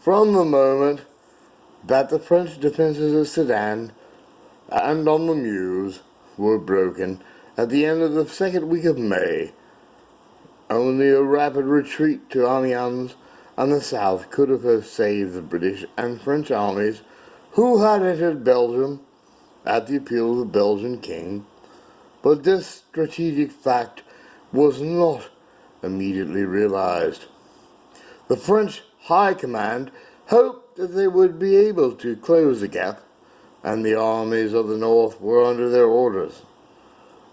from the moment that the French defenses of Sedan and on the Meuse were broken at the end of the second week of May. Only a rapid retreat to Amiens on the south could have saved the British and French armies who had entered Belgium at the appeal of the Belgian king, but this strategic fact was not immediately realized. The French High Command hoped that they would be able to close the gap, and the armies of the north were under their orders.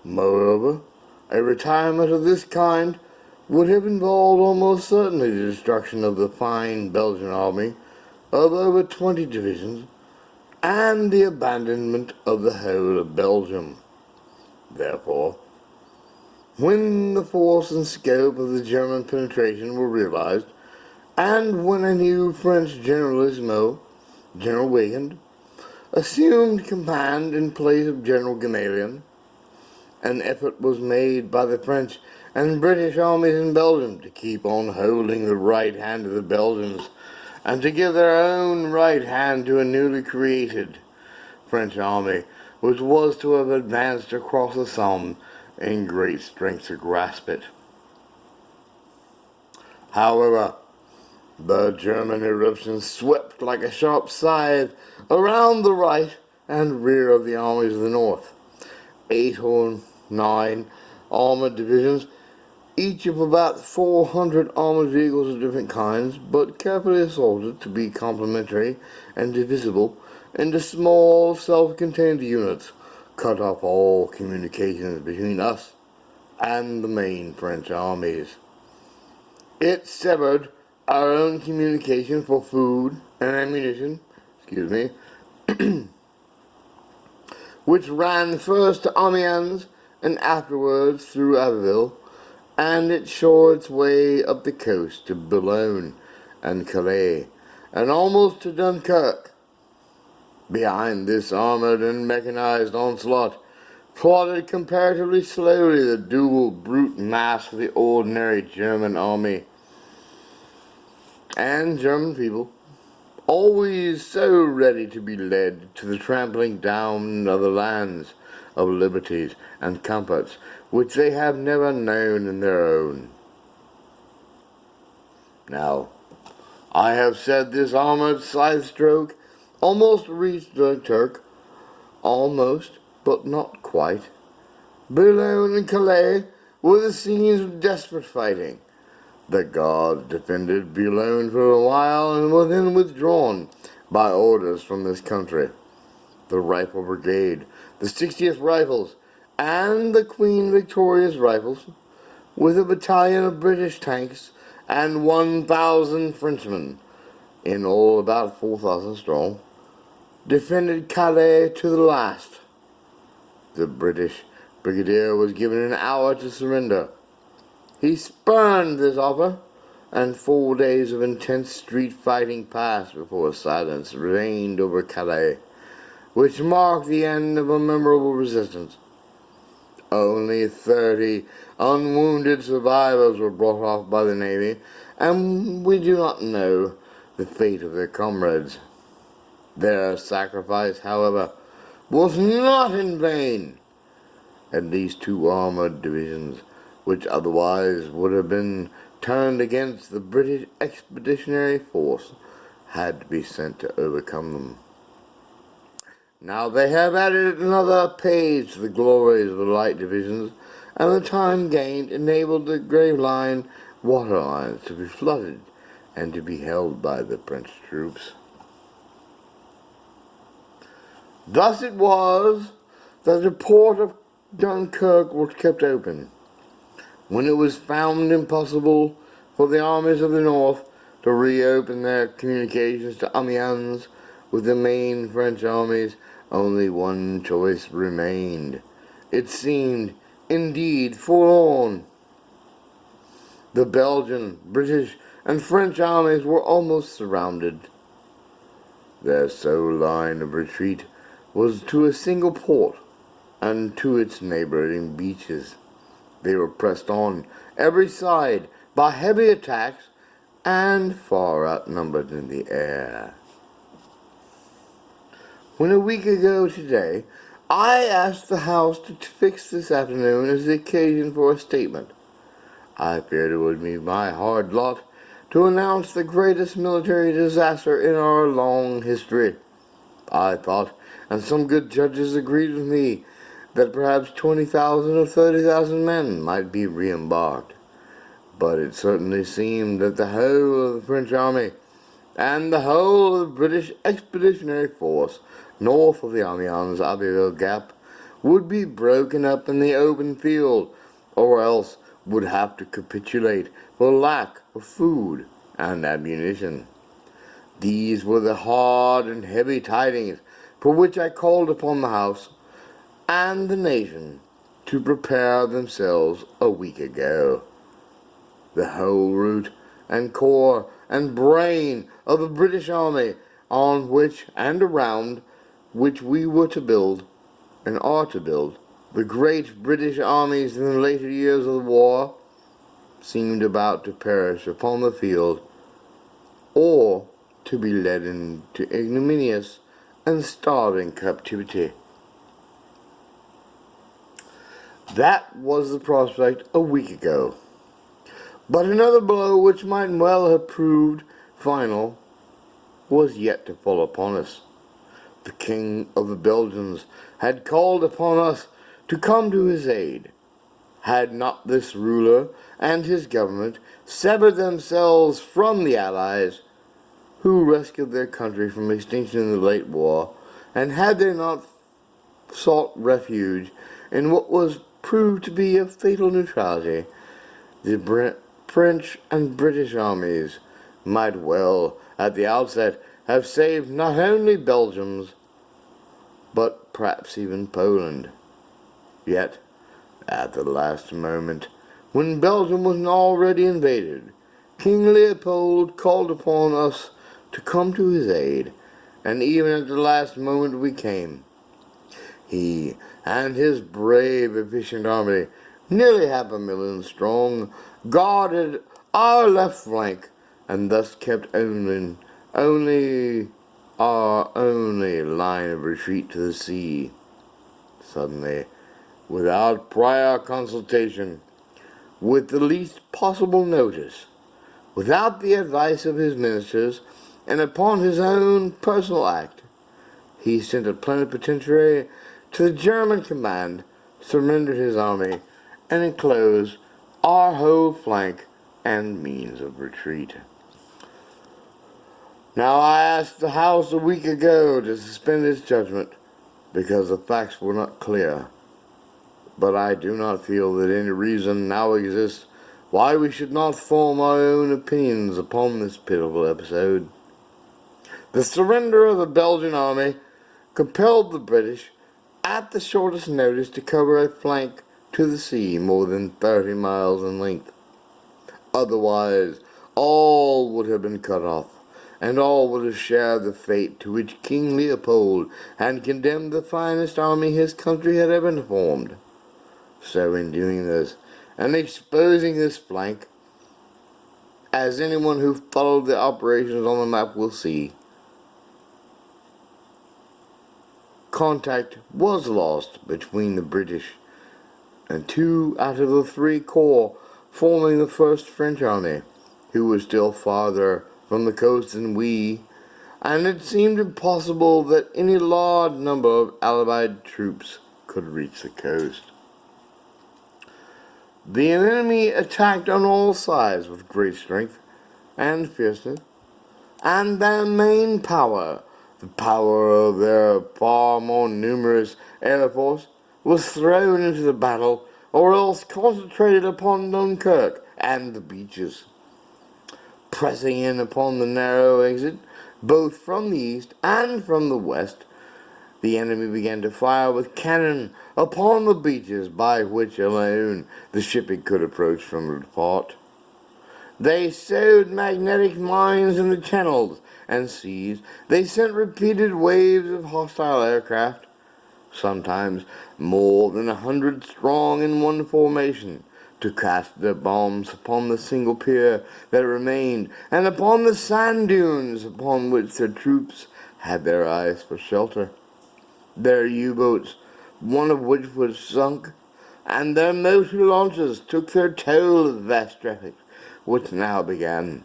Moreover, a retirement of this kind would have involved almost certainly the destruction of the fine Belgian army of over 20 divisions and the abandonment of the whole of Belgium. Therefore, when the force and scope of the German penetration were realized, and when a new French generalissimo, General Weygand, assumed command in place of General Gamaliel, an effort was made by the French and British armies in Belgium to keep on holding the right hand of the Belgians and to give their own right hand to a newly created French army, which was to have advanced across the Somme in great strength to grasp it. However, the German eruption swept like a sharp scythe around the right and rear of the armies of the north. 8 or 9 armored divisions, each of about 400 armored vehicles of different kinds, but carefully assorted to be complementary and divisible into small self-contained units, cut off all communications between us and the main French armies. It severed our own communication for food and ammunition, which ran first to Amiens and afterwards through Abbeville, and it shore its way up the coast to Boulogne and Calais, and almost to Dunkirk. Behind this armored and mechanized onslaught plodded comparatively slowly the dual brute mass of the ordinary German army. And German people, always so ready to be led to the trampling down of the lands of liberties and comforts which they have never known in their own. Now, I have said this armored scythe stroke almost reached Dunkirk, almost, but not quite. Boulogne and Calais were the scenes of desperate fighting. The Guards defended Boulogne for a while and were then withdrawn by orders from this country. The Rifle Brigade, the 60th Rifles, and the Queen Victoria's Rifles, with a battalion of British tanks and 1,000 Frenchmen, in all about 4,000 strong, defended Calais to the last. The British brigadier was given an hour to surrender. He spurned this offer, and 4 days of intense street fighting passed before silence reigned over Calais, which marked the end of a memorable resistance. Only 30 unwounded survivors were brought off by the Navy, and we do not know the fate of their comrades. Their sacrifice, however, was not in vain. At least 2 armored divisions, which otherwise would have been turned against the British expeditionary force, had to be sent to overcome them. Now they have added another page to the glories of the light divisions, and the time gained enabled the Gravelines water lines to be flooded and to be held by the French troops. Thus it was that the port of Dunkirk was kept open. When it was found impossible for the armies of the north to reopen their communications to Amiens with the main French armies, only one choice remained. It seemed, indeed, forlorn. The Belgian, British, and French armies were almost surrounded. Their sole line of retreat was to a single port and to its neighboring beaches. They were pressed on every side by heavy attacks and far outnumbered in the air. When a week ago today, I asked the House to fix this afternoon as the occasion for a statement, I feared it would be my hard lot to announce the greatest military disaster in our long history. I thought, and some good judges agreed with me, that perhaps 20,000 or 30,000 men might be re-embarked. But it certainly seemed that the whole of the French army and the whole of the British expeditionary force north of the Amiens-Abbeville Gap would be broken up in the open field, or else would have to capitulate for lack of food and ammunition. These were the hard and heavy tidings for which I called upon the House and the nation to prepare themselves a week ago. The whole root and core and brain of the British Army, on which and around which we were to build and are to build the great British armies in the later years of the war, seemed about to perish upon the field, or to be led into ignominious and starving captivity. That was the prospect a week ago. But another blow, which might well have proved final, was yet to fall upon us. The King of the Belgians had called upon us to come to his aid. Had not this ruler and his government severed themselves from the Allies, who rescued their country from extinction in the late war, and had they not sought refuge in what was proved to be a fatal neutrality, the French and British armies might well, at the outset, have saved not only Belgium's, but perhaps even Poland. Yet, at the last moment, when Belgium was already invaded, King Leopold called upon us to come to his aid, and even at the last moment we came. He and his brave, efficient army, nearly 500,000 strong, guarded our left flank, and thus kept only our only line of retreat to the sea. Suddenly, without prior consultation, with the least possible notice, without the advice of his ministers, and upon his own personal act, he sent a plenipotentiary to the German command, surrendered his army, and enclosed our whole flank and means of retreat. Now I asked the House a week ago to suspend its judgment because the facts were not clear, but I do not feel that any reason now exists why we should not form our own opinions upon this pitiful episode. The surrender of the Belgian army compelled the British, at the shortest notice, to cover a flank to the sea more than 30 miles in length. Otherwise, all would have been cut off, and all would have shared the fate to which King Leopold had condemned the finest army his country had ever formed. So in doing this, and exposing this flank, as anyone who followed the operations on the map will see, contact was lost between the British and 2 out of the 3 corps forming the First French Army, who was still farther from the coast than we, and it seemed impossible that any large number of allied troops could reach the coast. The enemy attacked on all sides with great strength and fierceness, and their main power, the power of their far more numerous air force, was thrown into the battle, or else concentrated upon Dunkirk and the beaches. Pressing in upon the narrow exit, both from the east and from the west, the enemy began to fire with cannon upon the beaches by which alone the shipping could approach from the port. They sowed magnetic mines in the channels and seas. They sent repeated waves of hostile aircraft, sometimes more than 100 strong in one formation, to cast their bombs upon the single pier that remained, and upon the sand dunes upon which their troops had their eyes for shelter. Their U-boats, one of which was sunk, and their motor launches took their toll of the vast traffic, which now began.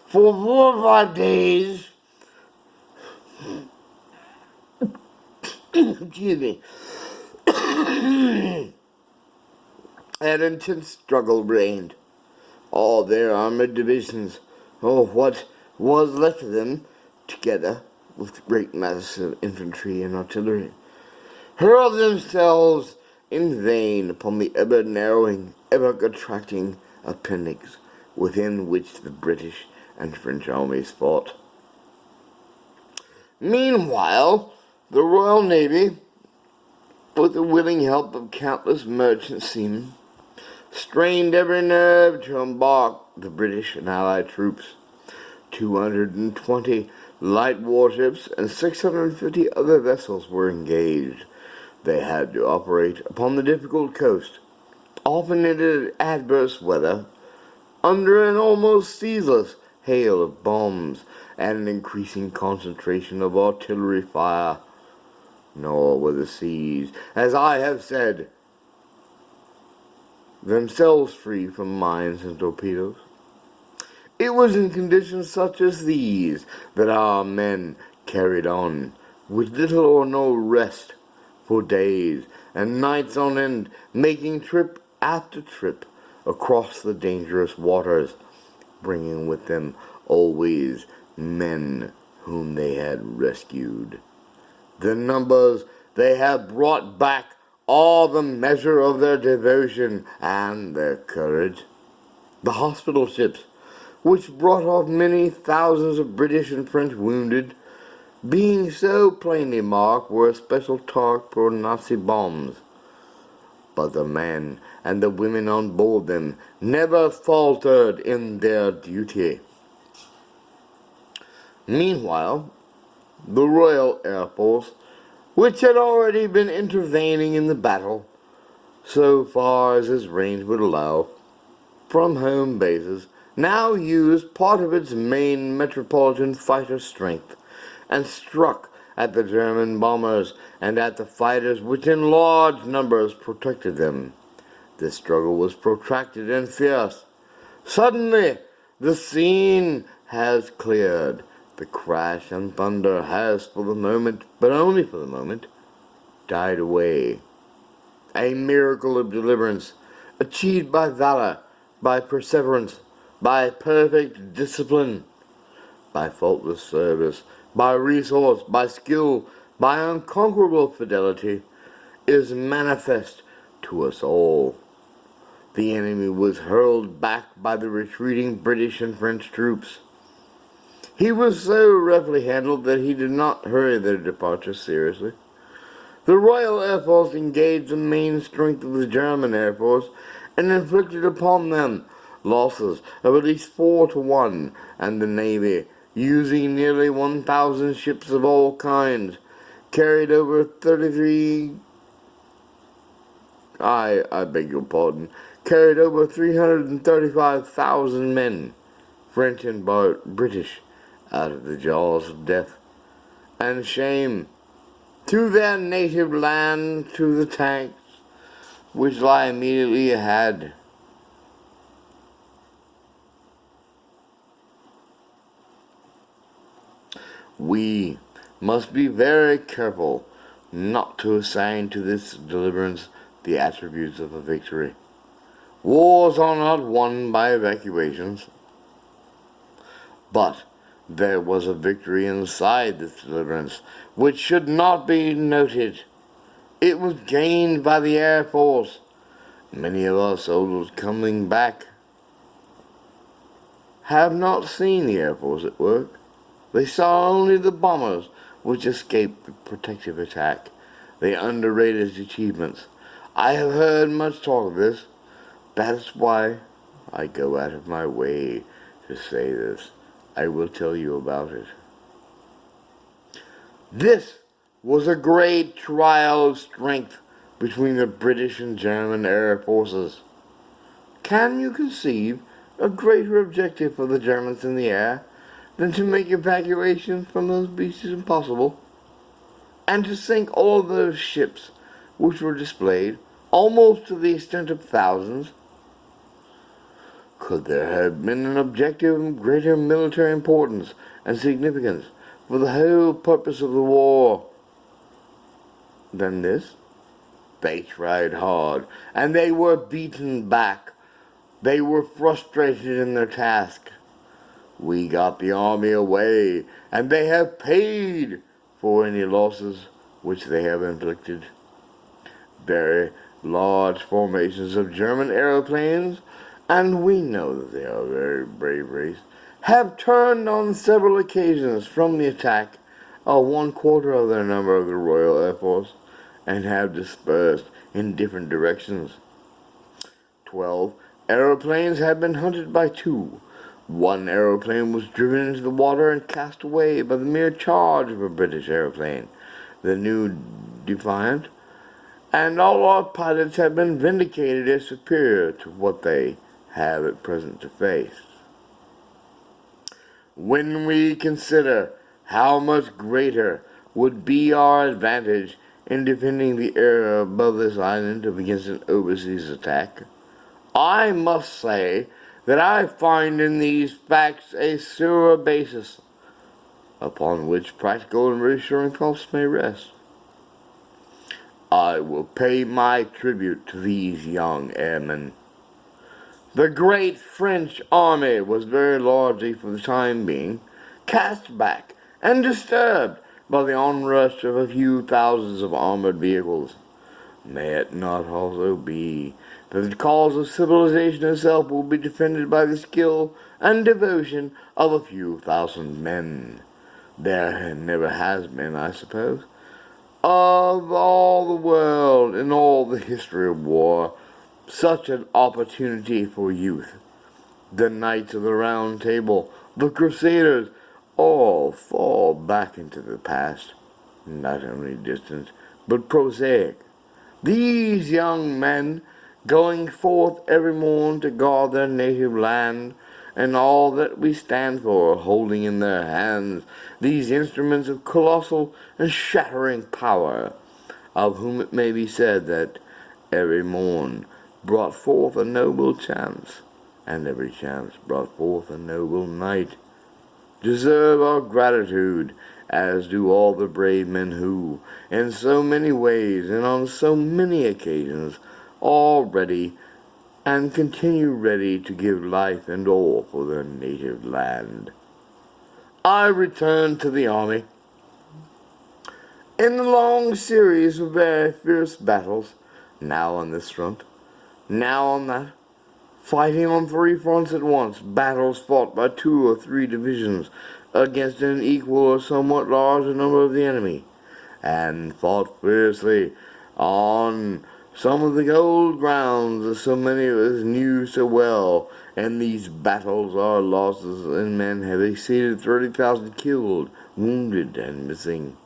For 4 or 5 days, excuse me, an intense struggle reigned. All their armored divisions, or what was left of them, together with great masses of infantry and artillery, hurled themselves in vain upon the ever-narrowing, ever-contracting appendix within which the British and French armies fought. Meanwhile, the Royal Navy, with the willing help of countless merchant seamen, strained every nerve to embark the British and Allied troops. 220 light warships and 650 other vessels were engaged. They had to operate upon the difficult coast, often in adverse weather, under an almost ceaseless hail of bombs and an increasing concentration of artillery fire. Nor were the seas, as I have said, themselves free from mines and torpedoes. It was in conditions such as these that our men carried on, with little or no rest, for days and nights on end, making trip after trip across the dangerous waters, bringing with them always men whom they had rescued. The numbers they have brought back all the measure of their devotion and their courage. The hospital ships, which brought off many thousands of British and French wounded, being so plainly marked, were a special target for Nazi bombs. But the men and the women on board them never faltered in their duty. Meanwhile, the Royal Air Force, which had already been intervening in the battle, so far as its range would allow, from home bases, now used part of its main metropolitan fighter strength and struck at the German bombers and at the fighters which in large numbers protected them. The struggle was protracted and fierce. Suddenly, the scene has cleared. The crash and thunder has for the moment, but only for the moment, died away. A miracle of deliverance, achieved by valor, by perseverance, by perfect discipline, by faultless service, by resource, by skill, by unconquerable fidelity, is manifest to us all. The enemy was hurled back by the retreating British and French troops. He was so roughly handled that he did not hurry their departure seriously. The Royal Air Force engaged the main strength of the German Air Force and inflicted upon them losses of at least 4-1, and the Navy, using nearly 1,000 ships of all kinds, carried over 335,000 men, French and British, out of the jaws of death and shame, to their native land, to the tanks which lie immediately ahead. We must be very careful not to assign to this deliverance the attributes of a victory. Wars are not won by evacuations. But there was a victory inside this deliverance which should not be noted. It was gained by the Air Force. Many of our soldiers coming back have not seen the Air Force at work. They saw only the bombers which escaped the protective attack. They underrated its achievements. I have heard much talk of this. That is why I go out of my way to say this. I will tell you about it. This was a great trial of strength between the British and German air forces. Can you conceive a greater objective for the Germans in the air than to make evacuation from those beasts impossible, and to sink all those ships which were displayed, almost to the extent of thousands? Could there have been an objective of greater military importance and significance for the whole purpose of the war than this? They tried hard, and they were beaten back. They were frustrated in their task. We got the army away, and they have paid for any losses which they have inflicted. Very large formations of German aeroplanes, and we know that they are very brave race, have turned on several occasions from the attack of 1/4 of their number of the Royal Air Force, and have dispersed in different directions. 12 aeroplanes have been hunted by 2. One aeroplane was driven into the water and cast away by the mere charge of a British aeroplane, the new Defiant, and all our pilots have been vindicated as superior to what they have at present to face. When we consider how much greater would be our advantage in defending the area above this island against an overseas attack, I must say that I find in these facts a surer basis upon which practical and reassuring thoughts may rest. I will pay my tribute to these young airmen. The great French army was very largely, for the time being, cast back and disturbed by the onrush of a few thousands of armored vehicles. May it not also be that the cause of civilization itself will be defended by the skill and devotion of a few thousand men? There never has been, I suppose, of all the world in all the history of war, such an opportunity for youth. The Knights of the Round Table, the Crusaders, all fall back into the past, not only distant, but prosaic. These young men, going forth every morn to guard their native land, and all that we stand for, holding in their hands these instruments of colossal and shattering power, of whom it may be said that every morn brought forth a noble chance, and every chance brought forth a noble knight, deserve our gratitude, as do all the brave men who, in so many ways and on so many occasions, are ready and continue ready to give life and all for their native land. I return to the army. In the long series of very fierce battles, now on this front, now on that, fighting on 3 fronts at once, battles fought by 2 or 3 divisions against an equal or somewhat larger number of the enemy, and fought fiercely on some of the old grounds that so many of us knew so well. In these battles our losses in men have exceeded 30,000 killed, wounded, and missing.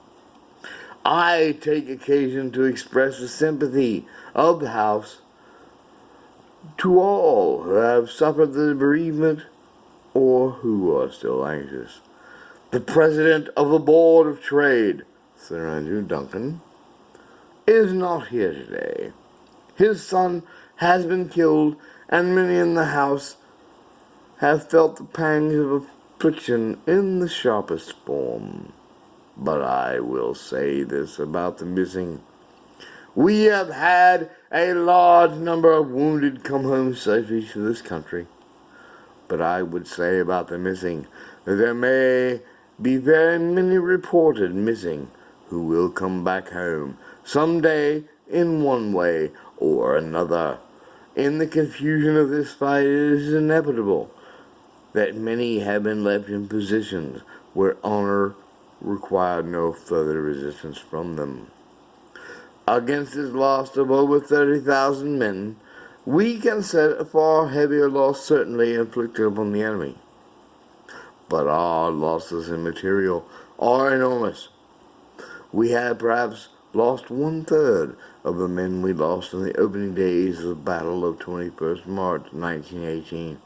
I take occasion to express the sympathy of the House to all who have suffered the bereavement or who are still anxious. The President of the Board of Trade, Sir Andrew Duncan, is not here today. His son has been killed, and many in the House have felt the pangs of affliction in the sharpest form. But I will say this about the missing. We have had a large number of wounded come home safely to this country. But I would say about the missing that there may be very many reported missing who will come back home some day in one way or another. In the confusion of this fight, it is inevitable that many have been left in positions where honor required no further resistance from them. Against this loss of over 30,000 men, we can set a far heavier loss certainly inflicted upon the enemy. But our losses in material are enormous. We had perhaps lost 1/3 of the men we lost in the opening days of the Battle of 21st March 1918,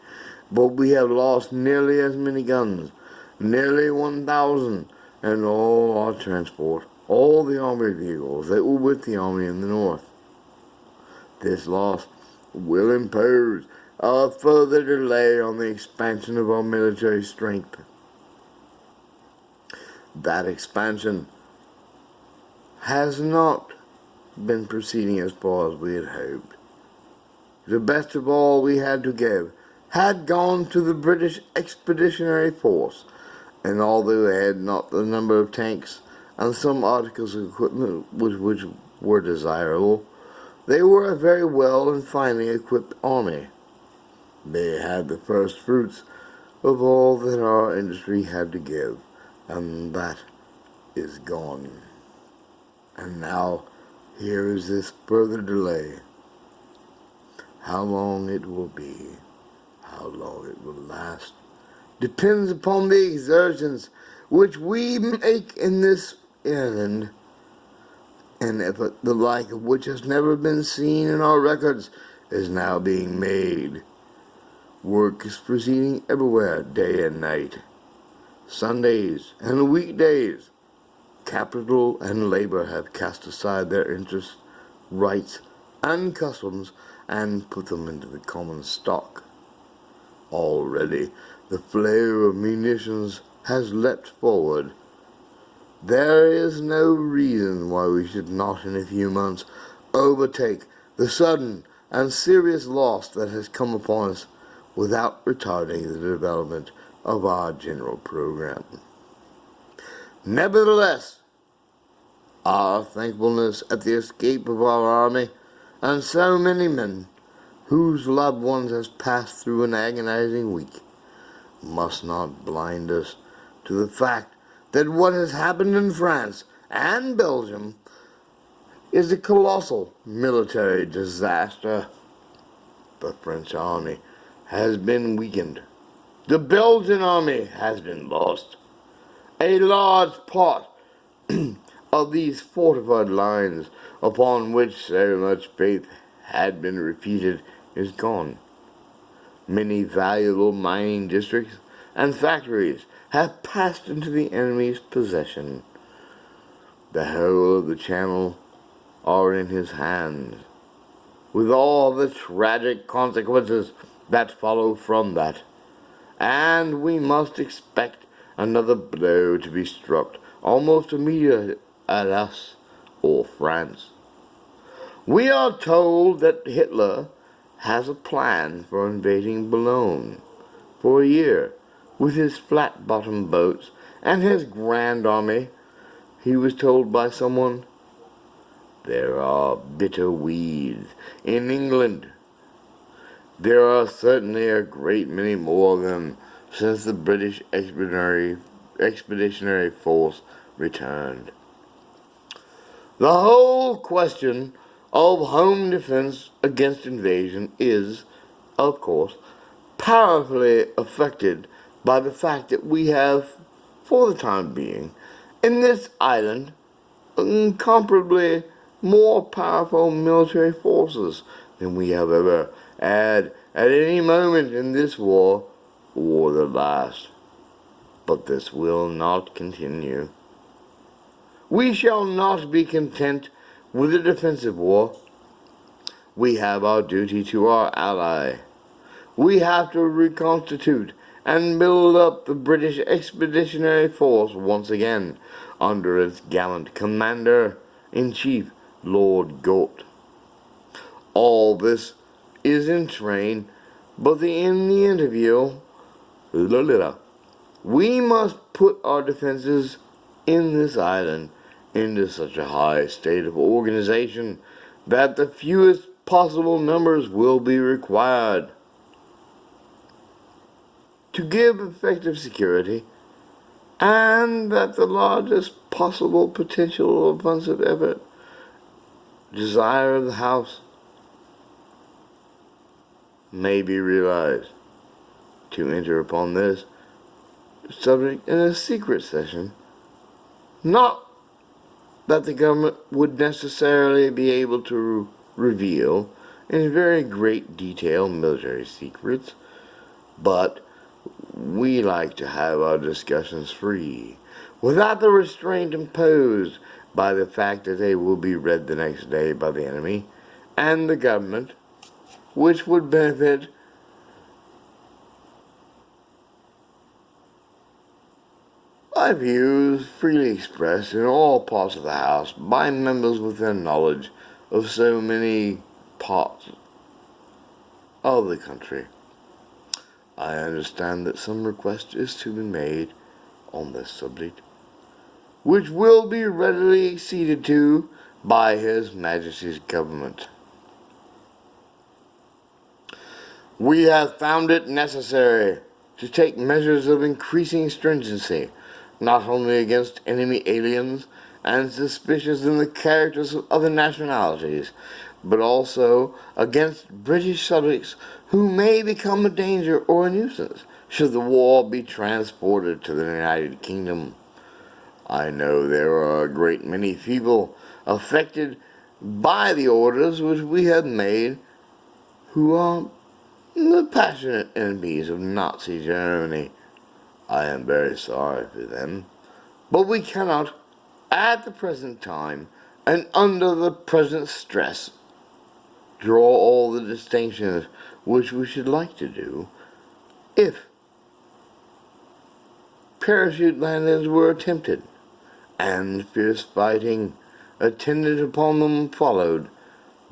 but we have lost nearly as many guns, nearly 1,000, and all our transport, all the army vehicles that were with the army in the north. This loss will impose a further delay on the expansion of our military strength. That expansion has not been proceeding as far as we had hoped. The best of all we had to give had gone to the British Expeditionary Force, and although they had not the number of tanks and some articles of equipment which were desirable, they were a very well and finely equipped army. They had the first fruits of all that our industry had to give, and that is gone. And now here is this further delay. How long it will be, how long it will last, depends upon the exertions which we make in this errand, an effort the like of which has never been seen in our records is now being made. Work is proceeding everywhere, day and night. Sundays and weekdays, capital and labor have cast aside their interests, rights, and customs and put them into the common stock. Already the flare of munitions has leapt forward. There is no reason why we should not in a few months overtake the sudden and serious loss that has come upon us without retarding the development of our general program. Nevertheless, our thankfulness at the escape of our army and so many men whose loved ones has passed through an agonizing week must not blind us to the fact that what has happened in France and Belgium is a colossal military disaster. The French army has been weakened. The Belgian army has been lost. A large part of these fortified lines upon which so much faith had been repeated is gone. Many valuable mining districts and factories have passed into the enemy's possession. The whole of the Channel are in his hands, with all the tragic consequences that follow from that, and we must expect another blow to be struck almost immediately at us or France. We are told that Hitler has a plan for invading Boulogne for a year with his flat-bottomed boats and his grand army. He was told by someone, "There are bitter weeds in England. There are certainly a great many more of them since the British Expeditionary Force returned." The whole question of home defense against invasion is, of course, powerfully affected by the fact that we have, for the time being, in this island, incomparably more powerful military forces than we have ever had at any moment in this war or the last. But this will not continue. We shall not be content with a defensive war. We have our duty to our ally. We have to reconstitute and build up the British Expeditionary Force once again under its gallant Commander-in-Chief, Lord Galt. All this is in train, but in the interview, we must put our defenses in this island into such a high state of organization that the fewest possible numbers will be required. To give effective security, and that the largest possible potential offensive effort, desire of the House may be realized. To enter upon this subject in a secret session, not that the government would necessarily be able to reveal in very great detail military secrets, but we like to have our discussions free, without the restraint imposed by the fact that they will be read the next day by the enemy and the government, which would benefit my views freely expressed in all parts of the House by members with their knowledge of so many parts of the country. I understand that some request is to be made on this subject, which will be readily acceded to by His Majesty's government. We have found it necessary to take measures of increasing stringency, not only against enemy aliens and suspicious in the characters of other nationalities, but also against British subjects who may become a danger or a nuisance should the war be transported to the United Kingdom. I know there are a great many people affected by the orders which we have made who are the passionate enemies of Nazi Germany. I am very sorry for them, but we cannot, at the present time, and under the present stress, draw all the distinctions which we should like to do if parachute landings were attempted, and fierce fighting attendant upon them followed.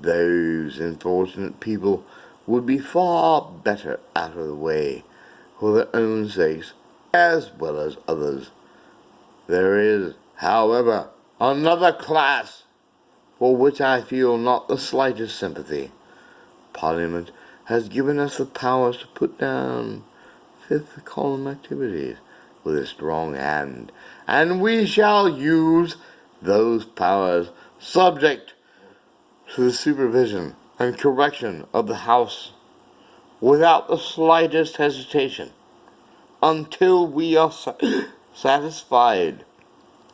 Those unfortunate people would be far better out of the way for their own sakes as well as others. There is, however, another class for which I feel not the slightest sympathy. Parliament has given us the powers to put down fifth column activities with a strong hand, and we shall use those powers subject to the supervision and correction of the House without the slightest hesitation until we are satisfied,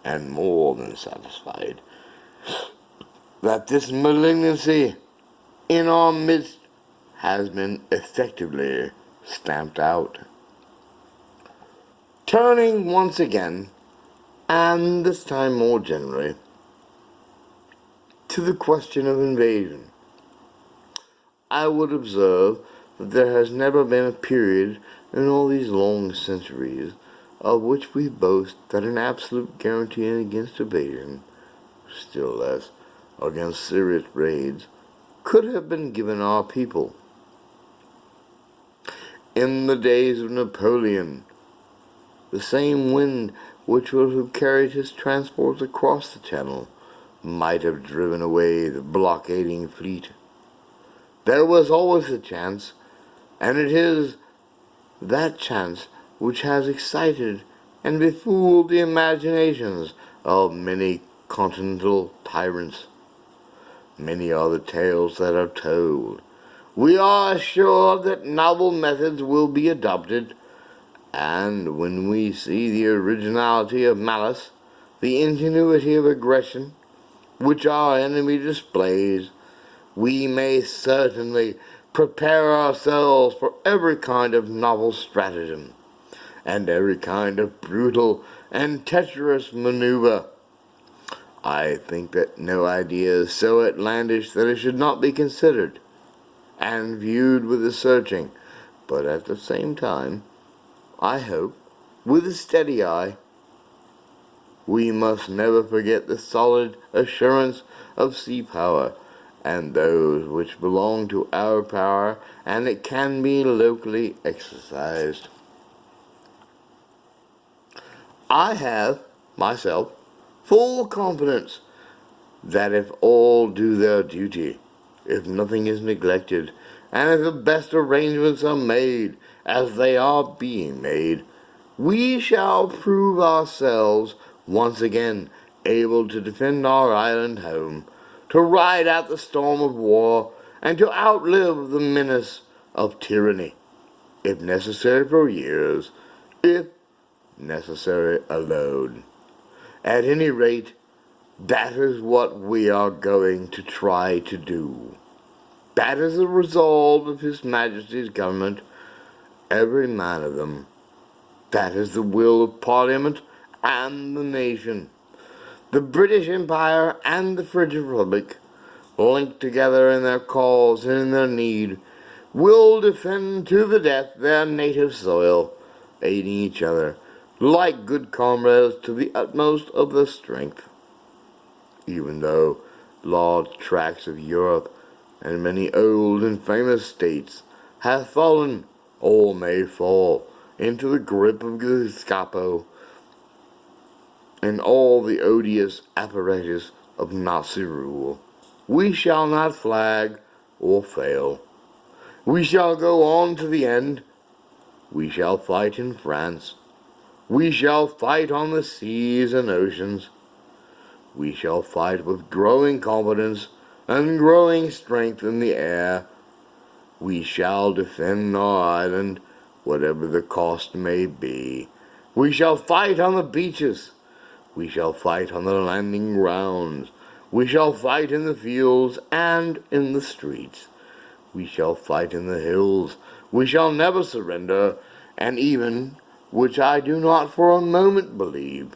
and more than satisfied, that this malignancy in our midst has been effectively stamped out. Turning once again, and this time more generally, to the question of invasion, I would observe that there has never been a period in all these long centuries of which we boast that an absolute guarantee against invasion, still less against serious raids, could have been given our people. In the days of Napoleon, the same wind which would have carried his transports across the Channel might have driven away the blockading fleet. There was always a chance, and it is that chance which has excited and befooled the imaginations of many continental tyrants. Many are the tales that are told. We are assured that novel methods will be adopted, and when we see the originality of malice, the ingenuity of aggression, which our enemy displays, we may certainly prepare ourselves for every kind of novel stratagem, and every kind of brutal and treacherous maneuver. I think that no idea is so outlandish that it should not be considered and viewed with a searching, but at the same time, I hope, with a steady eye. We must never forget the solid assurance of sea power, and those which belong to our power, and it can be locally exercised. I have, myself, full confidence that if all do their duty, if nothing is neglected, and if the best arrangements are made, as they are being made, we shall prove ourselves once again able to defend our island home, to ride out the storm of war, and to outlive the menace of tyranny, if necessary for years, if necessary alone. At any rate, That is what we are going to try to do. That is the resolve of His Majesty's government, every man of them. That is the will of Parliament and the nation. The British Empire and the French Republic, linked together in their cause and in their need, will defend to the death their native soil, aiding each other, like good comrades, to the utmost of their strength. Even though large tracts of Europe and many old and famous states have fallen, or may fall, into the grip of the Gestapo and all the odious apparatus of Nazi rule, we shall not flag or fail. We shall go on to the end. We shall fight in France. We shall fight on the seas and oceans. We shall fight with growing confidence and growing strength in the air. We shall defend our island, whatever the cost may be. We shall fight on the beaches. We shall fight on the landing grounds. We shall fight in the fields and in the streets. We shall fight in the hills. We shall never surrender, and even, which I do not for a moment believe,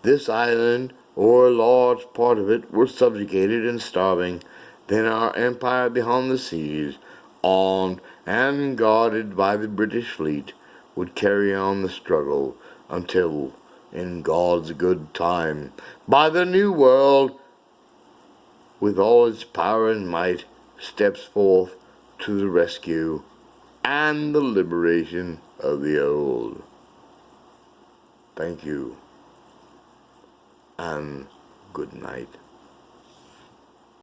this island, or a large part of it, were subjugated and starving, then our empire beyond the seas, armed and guarded by the British fleet, would carry on the struggle until, in God's good time, by the New World, with all its power and might, steps forth to the rescue and the liberation of the old. Thank you, and good night.